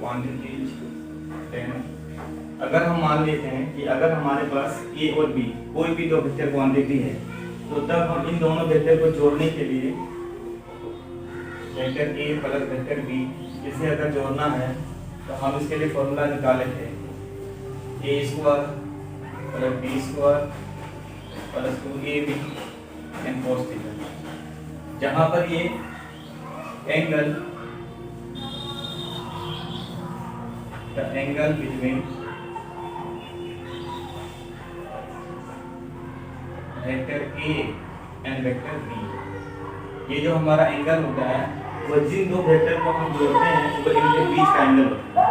Quantities 10। अगर हम मान लेते हैं कि अगर हमारे पास ए और बी कोई भी दो वेक्टर क्वांटिटी है, तो तब हम इन दोनों वेक्टर को जोड़ने के लिए vector A plus vector B इसे अगर जोड़ना है तो हम इसके लिए फॉर्मूला निकाले थे A square plus B square plus 2ab and cos theta, जहाँ पर ये angle the angle between vector A and vector B, ये जो हमारा एंगल होता है वो जिन दो वेक्टर को हम जोड़ते हैं वो इनके बीच का एंगल होता है।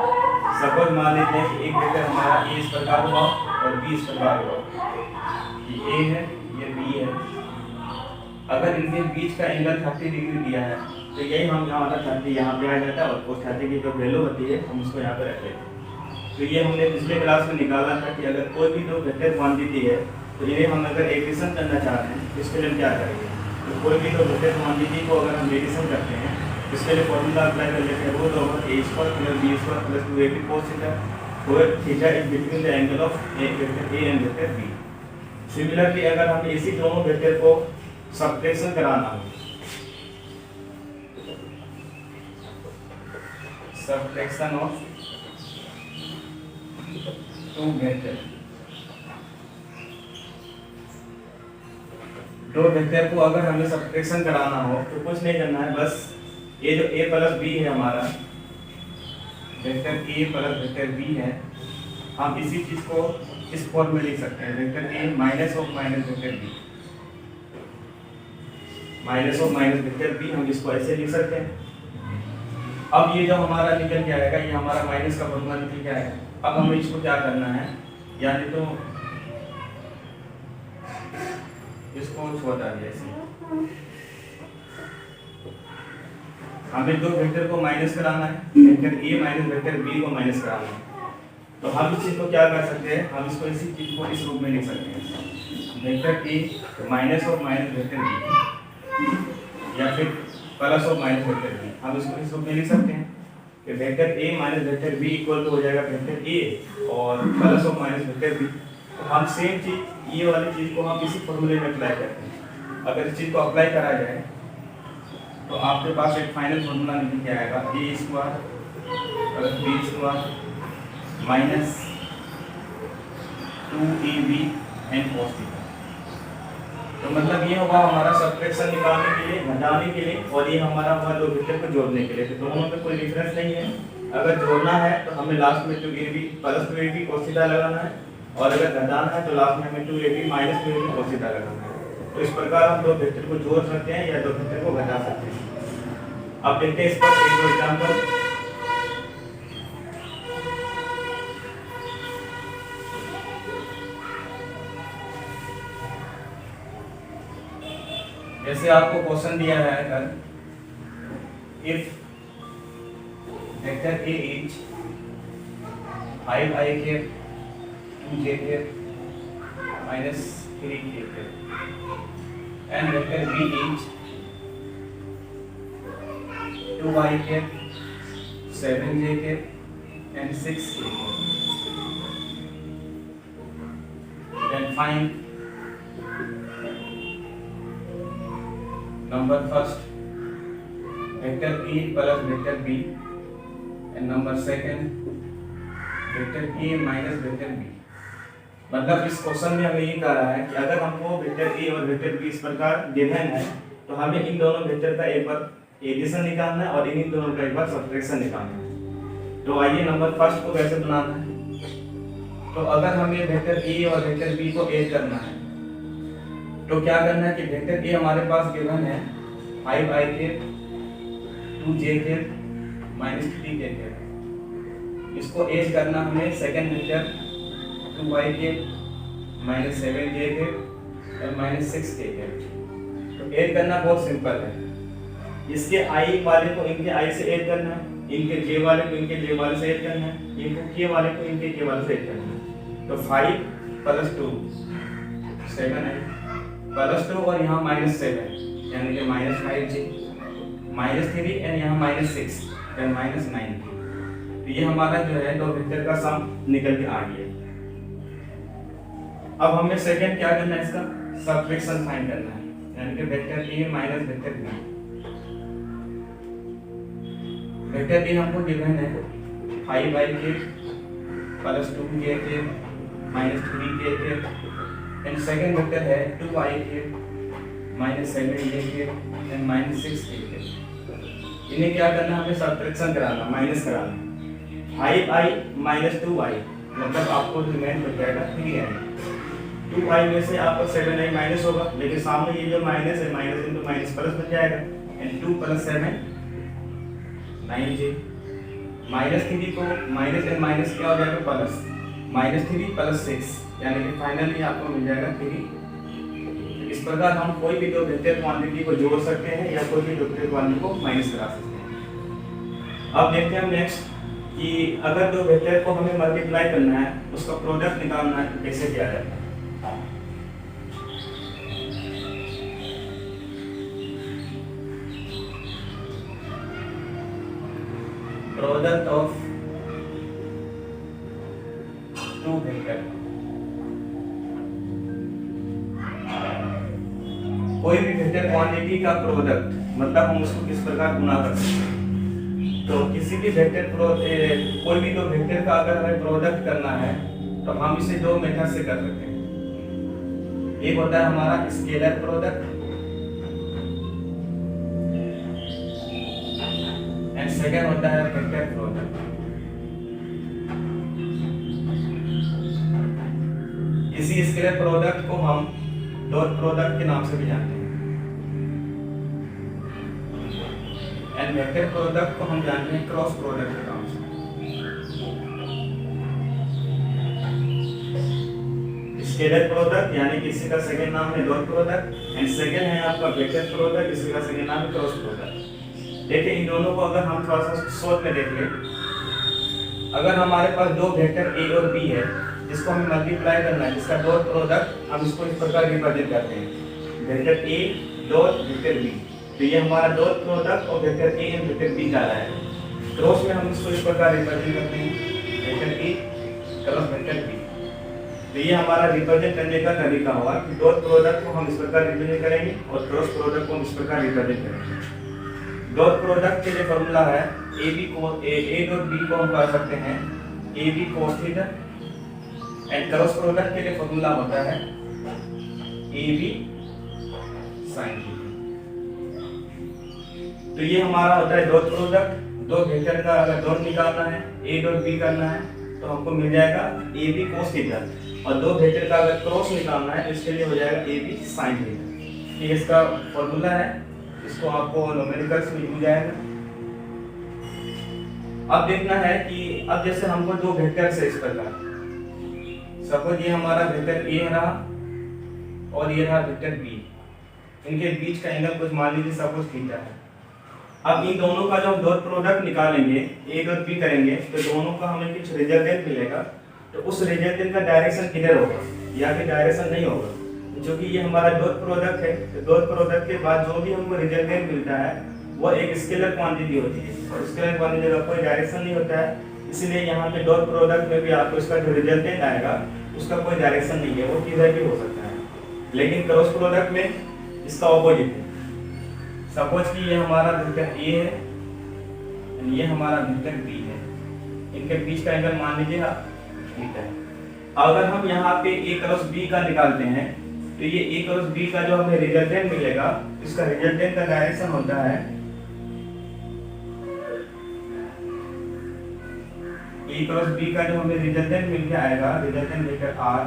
सपोज मान लेते हैं कि एक वेक्टर हमारा ए इस प्रकार हुआ और बी इस प्रकार हुआ, ये ए है ये बी है। अगर इनके बीच का एंगल 30 डिग्री दिया है तो यही हम हमारा 30 यहाँ पे आ जाता है और उस 30 की जो वैल्यू होती है हम उसको यहाँ पे रख लेते हैं। तो ये हमने पिछले क्लास में निकाला था कि अगर कोई भी दो वेक्टर क्वांटिटी है तो ये हम अगर एडिशन करना चाहते हैं तो इसके लिए हम क्या करेंगे, तो कोई भी दो वेक्टर क्वांटिटी को अगर हम एडिशन करते हैं इसके लिए फॉर्मूला अप्लाई कर लेते हैं root over a square plus B square plus 2ab cos theta, where theta is between the angle of vector A and vector b. Similarly अगर हम इसी दोनों वेक्टर को सबट्रैक्शन कराना हो, सबट्रैक्शन ऑफ टू वेक्टर, दो वेक्टर को अगर हमें सबट्रैक्शन कराना हो तो कुछ नहीं करना है, बस ये जो a प्लस बी है हमारा vector a plus vector b है, हम इसी चीज को इस फॉर्म में लिख सकते हैं vector a minus of minus vector b, minus of minus vector b हम इसको ऐसे लिख सकते हैं। अब ये जो हमारा निकल के आएगा ये हमारा माइनस का फॉर्मूला निकल के आएगा। अब हमें इसको क्या करना है, यानी तो इसको छोटा दिया ऐसे, हमें दो वेक्टर को माइनस कराना है, vector a minus vector b को माइनस कराना है। तो हम इस चीज को क्या कर सकते हैं, हम इसको इसी चीज को इस रूप में लिख सकते हैं vector a minus of minus vector b या फिर plus of minus vector b, हम इसको इस रूप में लिख सकते हैं कि vector a minus vector b equal to हो जाएगा वेक्टर a और plus of minus vector b। तो हम सेम चीज ये वाली चीज को हम इसी फॉर्मूले में अप्लाई करते हैं। अगर इस चीज को अप्लाई करा जाए तो आपके पास एक फाइनल फॉर्मूला निकल के आएगा A square plus B square minus 2ab and cos theta. तो मतलब ये होगा हमारा सबट्रैक्शन निकालने के लिए, घटाने के लिए, और ये हमारा हुआ दो वेक्टर को जोड़ने के लिए। तो दोनों में कोई डिफरेंस नहीं है। अगर जोड़ना है तो हमें लास्ट में 2ab plus 2ab cos theta लगाना है, और अगर घटाना है तो लास्ट में हमें 2ab minus 2ab cos theta लगाना है। तो इस प्रकार हम दो वेक्टर को जोड़ सकते हैं या दो वेक्टर को घटा सकते हैं। अब देखते हैं इस पर एक दो एग्जांपल। जैसे आपको क्वेश्चन दिया है, अगर if vector a is 5i के 2j के माइनस 3k के and vector b is 2i के 7j के एंड 6k के, then find number first vector a plus vector b and number second vector a minus vector b। मतलब इस question में हमें ये कह रहा है कि अगर हमको वेक्टर a और वेक्टर b इस प्रकार गिवन है तो हमें इन दोनों वेक्टर का एक बार एडिशन निकालना है और इन दोनों का एक बार सबट्रैक्शन निकालना है। तो आइए नंबर फर्स्ट को कैसे बनाना है। तो अगर हमें वेक्टर a और वेक्टर b को ऐड करना है तो क्या करना है कि वेक्टर a हमारे पास गिवन है 5i के 2j के माइनस 3k के, इसको ऐड करना हमें सेकंड वेक्टर 2i के माइनस 7j के और माइनस 6k के। तो ऐड करना बहुत सिंपल है, इसके i वाले को इनके i से ऐड करना है, इनके j वाले को इनके j वाले से ऐड करना है, इनको k वाले को इनके k वाले से ऐड करना है। तो 5 प्लस 2 7 है, प्लस 2 और यहाँ माइनस 7 यानी कि माइनस 5j माइनस 3 एंड यहाँ माइनस 6 देन माइनस 9। तो ये हमारा जो है दो वेक्टर का सम निकल के आ गया। अब हमें सेकंड क्या करना है, इसका सबट्रैक्शन फाइंड करना है, यानी कि vector a minus vector b. Vector a हमको गिवन है 5i plus 2j minus 3j and second vector है 2i minus 7j and minus 6j। इन्हें क्या करना है, हमें सबट्रैक्शन कराना, माइनस कराना। 5i माइनस 2i मतलब आपको रिमेन बच जाएगा 3i। 2i में से आपका 7i माइनस होगा, लेकिन सामने ये जो माइनस है, माइनस इनटू माइनस प्लस बन जाएगा एंड 2 प्लस 7 9j। माइनस 3 को माइनस एंड माइनस क्या हो जाएगा प्लस, माइनस 3 प्लस 6 यानी कि फाइनली आपको मिल जाएगा 3। इस प्रकार हम कोई भी दो वेक्टर क्वांटिटी को जोड़ सकते हैं या कोई भी वेक्टर क्वांटिटी को माइनस करा सकते हैं। अब देखते हैं नेक्स्ट कि अगर दो वेक्टर को हमें मल्टीप्लाई करना है, उसका प्रोडक्ट निकालना है, तो कैसे किया जाता है। प्रोडक्ट ऑफ टू वेक्टर, कोई भी वेक्टर क्वांटिटी का प्रोडक्ट मतलब हम उसको किस प्रकार गुना कर सकते हैं। तो किसी भी वेक्टर कोई भी दो वेक्टर का अगर हमें प्रोडक्ट करना है तो हम इसे दो मेथड से कर सकते हैं। एक होता है हमारा स्केलर प्रोडक्ट एंड सेकंड होता है वेक्टर प्रोडक्ट। इसी स्केलर प्रोडक्ट को हम डॉट प्रोडक्ट के नाम से भी जानते हैं एंड वेक्टर प्रोडक्ट को हम जानते हैं क्रॉस प्रोडक्ट के नाम से। स्केलर प्रोडक्ट यानी कि इसी का सेकंड नाम है डॉट प्रोडक्ट एंड सेकंड है आपका वेक्टर प्रोडक्ट, इसी का सेकंड नाम है क्रॉस प्रोडक्ट। देखिए इन दोनों को अगर हम थोड़ा सा शॉर्ट में देख लें, अगर हमारे पास दो वेक्टर ए और बी है जिसको हमें मल्टीप्लाई करना है, जिसका डॉट प्रोडक्ट हम इसको इस प्रकार रिप्रेजेंट करते हैं vector a dot vector b. तो ये हमारा डॉट प्रोडक्ट और vector A and vector b का है। क्रॉस में हम इसको इस प्रकार रिप्रेजेंट करते हैं vector a cross vector b. तो ये हमारा रिप्रेजेंट करने का तरीका होगा कि डॉट प्रोडक्ट को हम इस प्रकार रिप्रेजेंट करेंगे और क्रॉस प्रोडक्ट को हम इस प्रकार रिप्रेजेंट करेंगे। डॉट प्रोडक्ट के लिए फॉर्मूला है ए बी को ए डॉट बी को हम कह सकते हैं a b cos theta and cross product के लिए फॉर्मूला होता है ए बी sin थीटा। तो ये हमारा होता है डॉट प्रोडक्ट। दो वेक्टर का अगर डॉट निकालना है, ए डॉट बी करना है, तो हमको मिल जाएगा ए बी cos थीटा और दो वेक्टर का अगर क्रॉस निकालना है इसके लिए हो जाएगा ए बी sin थीटा। ये इसका फॉर्मूला है, इसको आपको न्यूमेरिकल्स में मिल जाएगा। अब देखना है कि अब जैसे हमको दो वेक्टर से इस प्रकार, सपोज ये हमारा वेक्टर ए रहा और ये रहा वेक्टर बी, इनके बीच का एंगल कुछ मान लीजिए सपोज थीटा है। अब इन दोनों का जो डॉट प्रोडक्ट निकालेंगे ए डॉट बी करेंगे तो दोनों का हमें कुछ रिजल्टेंट मिलेगा। तो उस रिजल्टेंट का डायरेक्शन किधर होगा या फिर डायरेक्शन नहीं होगा, क्योंकि ये हमारा डॉट प्रोडक्ट है। तो डॉट प्रोडक्ट के बाद जो भी हमको रिजल्टेंट मिलता है वो एक स्केलर क्वांटिटी होती है और स्केलर क्वांटिटी का कोई डायरेक्शन नहीं होता है, इसलिए यहाँ पे डॉट प्रोडक्ट में भी आपको इसका जो रिजल्टेंट आएगा उसका कोई डायरेक्शन नहीं है, वो किधर भी हो सकता है। लेकिन क्रॉस प्रोडक्ट में इसका ऑपोजिट है। सपोज कि ये हमारा वेक्टर ए है और ये हमारा वेक्टर बी है, इनके बीच का एंगल मान लीजिए आप थीटा है। अगर हम यहाँ पे ए क्रॉस बी का निकालते हैं तो ये ए क्रॉस बी का जो हमें रिजल्टेंट मिलेगा, इसका रिजल्टेंट का डायरेक्शन होता है ए क्रॉस बी का जो हमें रिजल्टेंट मिल के आएगा, रिजल्टेंट वेक्टर आर,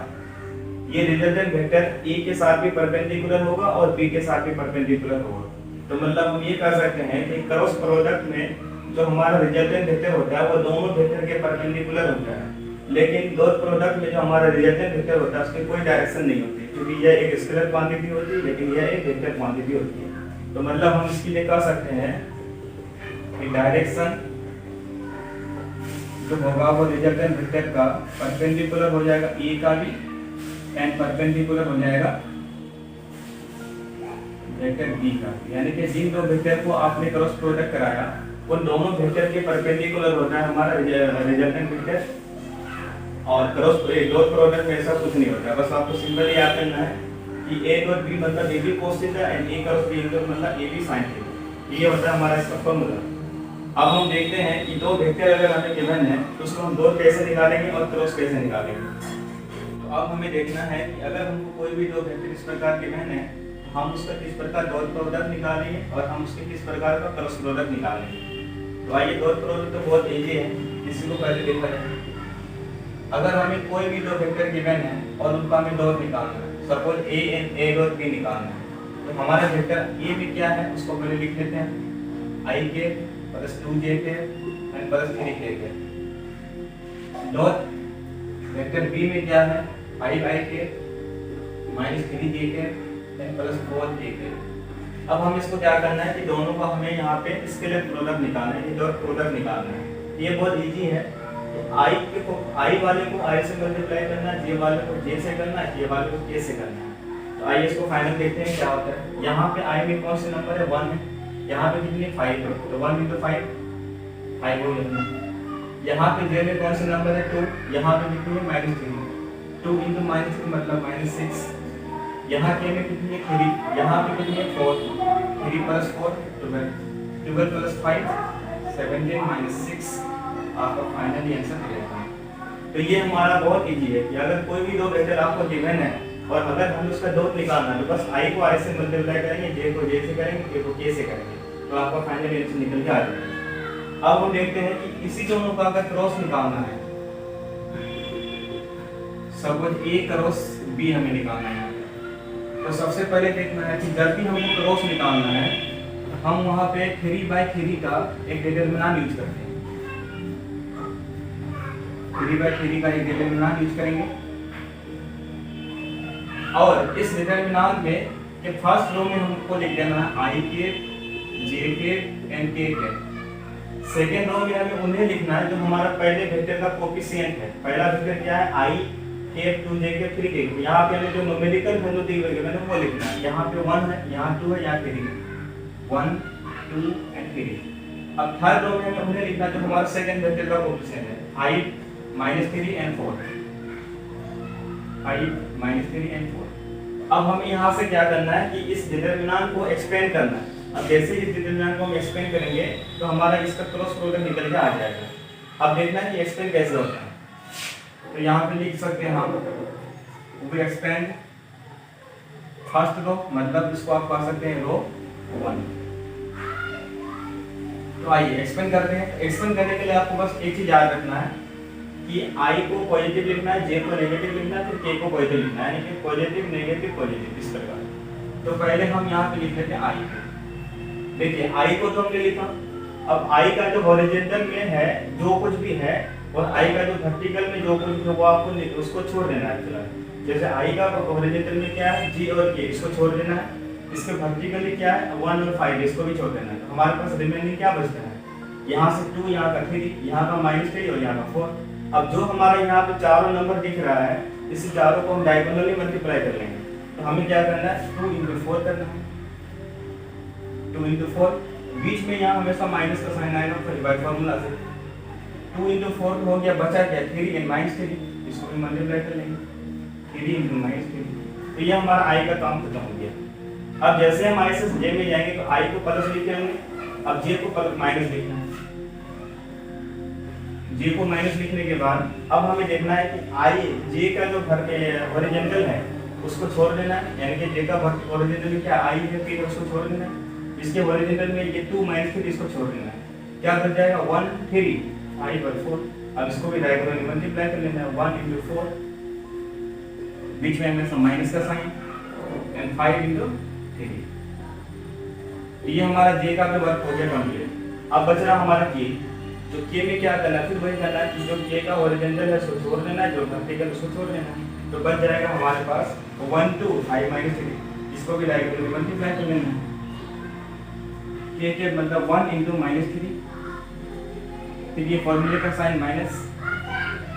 ये रिजल्टेंट वेक्टर ए के साथ भी परपेंडिकुलर होगा और बी के साथ भी परपेंडिकुलर होगा। तो मतलब हम ये कह सकते हैं कि क्रॉस प्रोडक्ट में जो हमारा रिजल्टेंट वेक्टर होता है वो दोनों वेक्टर के परपेंडिकुलर होता है, लेकिन डॉट प्रोडक्ट में जो हमारा रिजल्टेंट वेक्टर होता है उसकी कोई डायरेक्शन नहीं होती, क्योंकि यह एक स्केलर क्वांटिटी होती है लेकिन यह एक वेक्टर क्वांटिटी होती है। तो मतलब हम इसके लिए कह सकते हैं कि डायरेक्शन जो होगा वो रिजल्टेंट वेक्टर का परपेंडिकुलर हो जाएगा ए का भी एंड परपेंडिकुलर हो जाएगा वेक्टर बी का, यानी कि जिन दो वेक्टर को आपने क्रॉस प्रोडक्ट कराया उन दोनों वेक्टर के परपेंडिकुलर होता है हमारा रिजल्टेंट वेक्टर, और क्रॉस डॉट प्रोडक्ट में ऐसा कुछ नहीं होता। बस आपको सिंपली याद करना है कि ए डॉट बी मतलब a b cos theta and a cross b मतलब ए बी sin थीटा। ये होता है हमारा इसका फॉर्मूला। अब हम देखते हैं कि दो वेक्टर अगर हमें गिवन है तो उसको हम डॉट कैसे निकालेंगे और क्रॉस कैसे निकालेंगे। तो अब हमें देखना है कि अगर हमको कोई भी दो वेक्टर इस प्रकार गिवन है तो हम उसका किस प्रकार डॉट प्रोडक्ट निकालेंगे और हम उसके किस प्रकार का क्रॉस प्रोडक्ट निकालेंगे। तो आइए डॉट प्रोडक्ट तो बहुत इजी है, इसी को पहले देखा जाए। अगर हमें कोई भी दो वेक्टर गिवन है और उनका हमें डॉट निकालना है, suppose a and a dot b निकालना है, तो हमारा वेक्टर ए में क्या है उसको पहले लिख लेते हैं, आई के प्लस 2j के एंड प्लस 3k के। डॉट वेक्टर बी में क्या है, 5i के माइनस 3j के एंड प्लस 4j के। अब हम इसको क्या करना है कि दोनों का हमें यहाँ पे स्केलर प्रोडक्ट निकालना है, ये डॉट प्रोडक्ट निकालना है। ये बहुत इजी है। आई को आई वाले को आई से मल्टीप्लाई करना है, जे वाले को जे से करना है, जे वाले को के से करना है। तो आइए इसको फाइनल देखते हैं क्या होता है। यहाँ पे आई में कौन से नंबर है, 1 है, यहाँ पे कितनी 5 है, तो 1 × 5 5 हो जाएगा। यहाँ पे जे में कौन से नंबर है 2, यहाँ पे कितनी है -3, 2 × -3 मतलब -6। यहाँ के में कितनी है 3, यहाँ पे कितनी है 4, 3 + 4 12, 12 + 5 17 -6 आपका फाइनली आंसर मिलेगा। तो ये हमारा बहुत इजी है कि अगर कोई भी दो वेक्टर आपको गिवन है और अगर हमें उसका डॉट निकालना है तो बस आई को आई से मल्टीप्लाई करेंगे, जे को जे से करेंगे, के को के से करेंगे, तो आपका फाइनली आंसर निकल के आ जाएगा। अब हम देखते हैं कि इसी दोनों का अगर क्रॉस निकालना है, सपोज ए क्रॉस बी हमें निकालना है, तो सबसे पहले देखना है कि जब भी हमको क्रॉस निकालना है तो हम वहाँ पे 3/3 का एक डिटरमिनेंट यूज करते हैं। 3/3 का एक डिटरमिनेंट यूज करेंगे और इस डिटरमिनेंट में के फर्स्ट रो में हमको लिख देना है आई के, जे के एंड के के। सेकेंड रो में हमें उन्हें लिखना है जो हमारा पहले वेक्टर का कोफिशिएंट है। पहला वेक्टर क्या है, आई के 2j के 3k। यहाँ पे हमें जो न्यूमेरिकल वैल्यू दी गई है मैंने वो लिखना है। यहाँ पे 1 है, यहाँ 2 है, यहाँ 3 है, 1 2 एंड 3। अब थर्ड रो में हमें उन्हें लिखना है जो हमारा सेकंड वेक्टर का कोफिशिएंट है, आई -3 एंड 4, आई -3 एंड 4। अब हमें यहाँ से क्या करना है कि इस डिटरमिनेंट को एक्सपेंड करना है। अब जैसे इस डिटरमिनेंट को हम एक्सपेंड करेंगे तो हमारा इसका क्रॉस प्रोडक्ट निकल के आ जाएगा। अब देखना है कि एक्सपेंड कैसे होता है। तो यहाँ पे लिख सकते हैं हम वी एक्सपेंड फर्स्ट रो, मतलब इसको आप कह सकते हैं रो 1। तो आइए एक्सपेंड करते हैं। एक्सपेंड करने के लिए आपको बस एक चीज याद रखना है कि आई को पॉजिटिव लिखना है, जे को नेगेटिव लिखना है, फिर के को पॉजिटिव लिखना है, यानी कि पॉजिटिव नेगेटिव पॉजिटिव इस प्रकार। तो पहले हम यहाँ पे लिख लेते हैं आई को। देखिए आई को तो हमने लिखा। अब आई का जो हॉरिजॉन्टल में है जो कुछ भी है और आई का जो वर्टिकल में जो कुछ भी है वो आपको उसको छोड़ देना है फिलहाल। जैसे आई का हॉरिजॉन्टल में क्या है, जी और के, इसको छोड़ देना है। इसके वर्टिकली क्या है 1 और 5, इसको भी छोड़ देना है। तो हमारे पास रिमेनिंग क्या बचता है, यहाँ से 2, यहाँ का 3, यहाँ का -3 और यहाँ का 4। अब जो हमारा यहाँ पे चारों नंबर दिख रहा है इसी चारों को हम डायगोनली मल्टीप्लाई कर लेंगे। तो हमें क्या करना है 2 × 4 करना है, 2 × 4। बीच में यहाँ हमेशा माइनस का साइन आएगा बाय फार्मूला से। 2 × 4 हो गया, बचा क्या 3 एंड -3, इसको भी मल्टीप्लाई कर लेंगे 3 × -3। तो ये हमारा आई का काम खत्म हो गया। अब जैसे हम आई से जे में जाएंगे तो आई को प्लस लिखेंगे, अब जे को माइनस लिखना है। जे को माइनस लिखने के बाद अब हमें देखना है कि आई जे का जो हॉरिजॉन्टल है उसको छोड़ देना है, यानी कि जे का हॉरिजॉन्टल क्या आई है, फिर उसको छोड़ देना है। इसके हॉरिजॉन्टल में ये 2 -3 इसको छोड़ देना है। क्या बच जाएगा 1 3 i/4। अब इसको भी डायगोनली मल्टीप्लाई कर लेना है 1 × 4, बीच में हमें माइनस का साइन एंड 5 × 3। ये हमारा जे का भी वर्क हो गया कंप्लीट। अब बच रहा हमारा के। तो के में क्या करना है, फिर वही करना है कि जो के का हॉरिजॉन्टल है उसको छोड़ देना है, जो वर्टिकल उसको छोड़ देना है। तो बच जाएगा हमारे पास 1 2 i -3, इसको भी डायगोनली मल्टीप्लाई कर लेना है। के मतलब 1 × -3, फिर ये फॉर्मूले का साइन माइनस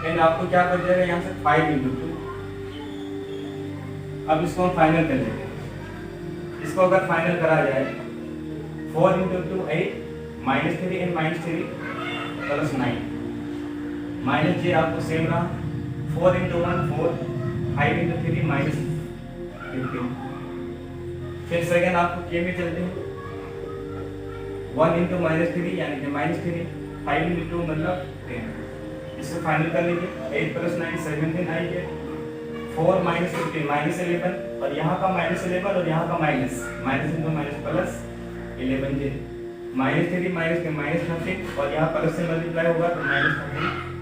एंड आपको क्या बच जाएगा यहाँ से 5 × 2। अब इसको हम फाइनल कर लेते हैं। इसको अगर फाइनल करा जाए 4 इंटू 2 8 -3 एंड -3 प्लस 9 माइनस जे आपको सेम रहा 4 इंटू 1 4 5 इंटू 3 -15 फिर सेकेंड आपको के में चलते हैं 1 इंटू -3 यानी कि -3 5 इंटू 2 मतलब 10 इसको फाइनल कर लीजिए 8 प्लस 9 17 आई है 4 माइनस 15 माइनस 11 और यहाँ का -11 और यहाँ का माइनस इंटू माइनस प्लस 11 जे -3 माइनस के -13 और यहाँ प्लस से मल्टीप्लाई होगा तो -13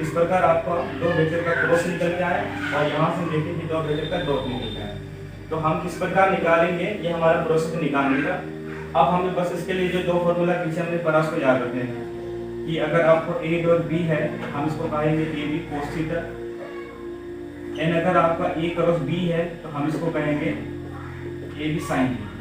इस प्रकार आपका दो वेक्टर का क्रॉस निकल के आया और यहाँ से देखें कि दो वेक्टर का डॉट निकल के आया तो हम किस प्रकार निकालेंगे ये हमारा प्रोसेस निकालने का अब हमें बस इसके लिए जो दो फॉर्मूला पीछे हमने पढ़ा उसको याद रखने हैं कि अगर आपको ए डॉट बी है हम इसको कहेंगे a b cos theta and अगर आपका ए क्रॉस बी है तो हम इसको कहेंगे ए बी साइन थीटा